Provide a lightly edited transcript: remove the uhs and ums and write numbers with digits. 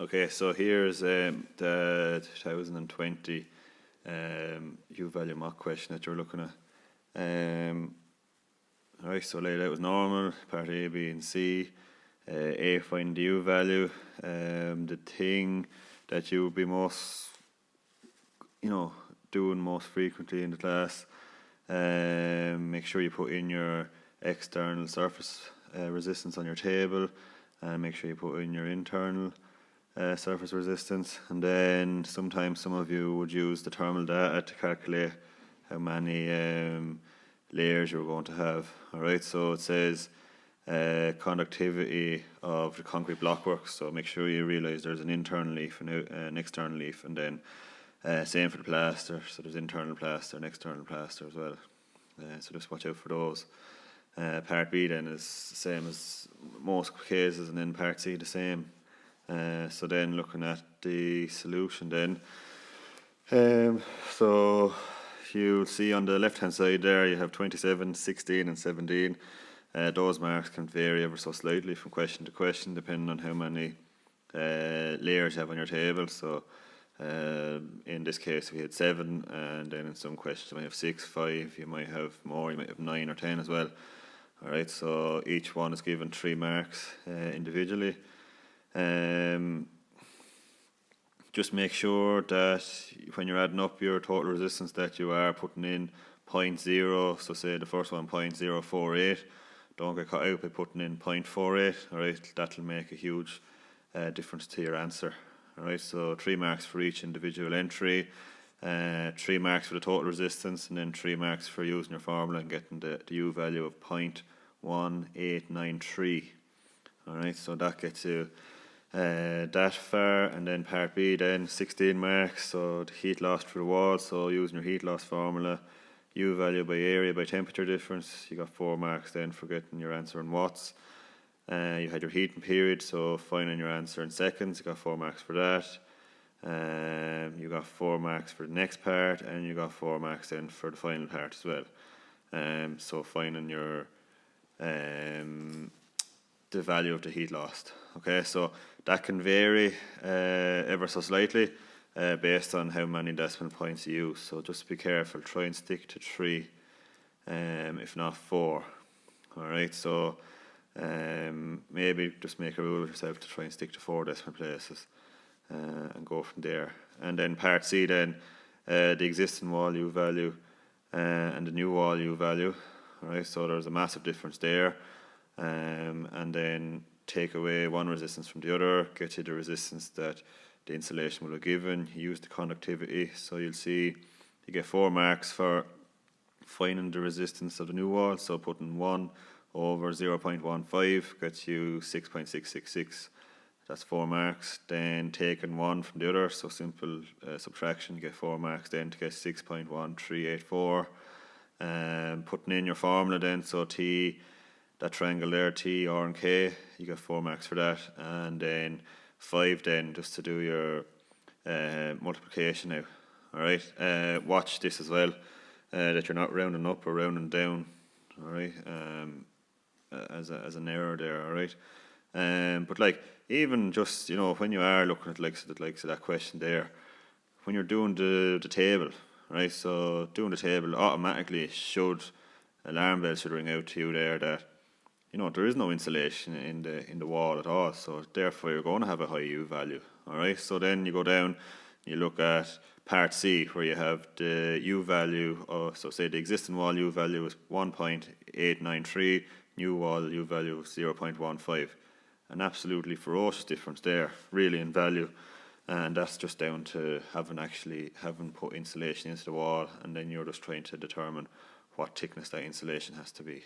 Okay, so here's the 2020 uvalue mock question that you're looking at. Alright, so laid out as normal, part A, B and C. A, find the u-value. The thing that you would be most, doing most frequently in the class. Make sure you put in your external surface resistance on your table, and make sure you put in your internal surface resistance. And then sometimes some of you would use the thermal data to calculate how many layers you're going to have. Alright, so it says conductivity of the concrete blockwork, so make sure you realise there's an internal leaf and an external leaf, and then same for the plaster, so there's internal plaster and external plaster as well, so just watch out for those. Part B then is the same as most cases, and then part C the same. So then looking at the solution then, so you'll see on the left hand side there you have 27, 16 and 17. Those marks can vary ever so slightly from question to question depending on how many layers you have on your table. So in this case we had 7, and then in some questions you might have 6, 5, you might have more, you might have 9 or 10 as well. Alright, so each one is given 3 marks individually. Just make sure that when you're adding up your total resistance that you are putting in 0.0, so say the first one 0.048, don't get caught out by putting in 0.48, alright, that'll make a huge difference to your answer. Alright, so 3 marks for each individual entry, 3 marks for the total resistance, and then 3 marks for using your formula and getting the U value of 0.1893. Alright, so that gets you that far. And then part B then, 16 marks, so the heat loss through the wall, so using your heat loss formula, U value by area by temperature difference, you got 4 marks then for getting your answer in watts. You had your heating period, so finding your answer in seconds, you got 4 marks for that. You got 4 marks for the next part, and you got 4 marks then for the final part as well. So finding your the value of the heat lost. Okay, so that can vary ever so slightly based on how many decimal points you use. So just be careful, try and stick to 3, if not 4. Alright, so maybe just make a rule of yourself to try and stick to 4 decimal places and go from there. And then part C then, the existing wall U value and the new wall U value. Alright, so there's a massive difference there. And then take away one resistance from the other, get you the resistance that the insulation will have given, use the conductivity, so you'll see you get 4 marks for finding the resistance of the new wall, so putting 1 over 0.15 gets you 6.666, that's 4 marks. Then taking 1 from the other, so simple subtraction, you get 4 marks then to get 6.1384. Putting in your formula then, so T, that triangle there, T, R and K, you get 4 marks for that. And then 5 then, just to do your multiplication now. Alright, watch this as well, that you're not rounding up or rounding down. Alright, as an error there, alright. But like, even just, when you are looking at likes of that question there, when you're doing the table, right, so doing the table automatically alarm bells should ring out to you there that there is no insulation in the wall at all, so therefore you're going to have a high U value. Alright, so then you go down, you look at part C where you have the U value of, so say the existing wall U value is 1.893, new wall U value is 0.15. An absolutely ferocious difference there, really, in value, and that's just down to having put insulation into the wall, and then you're just trying to determine what thickness that insulation has to be.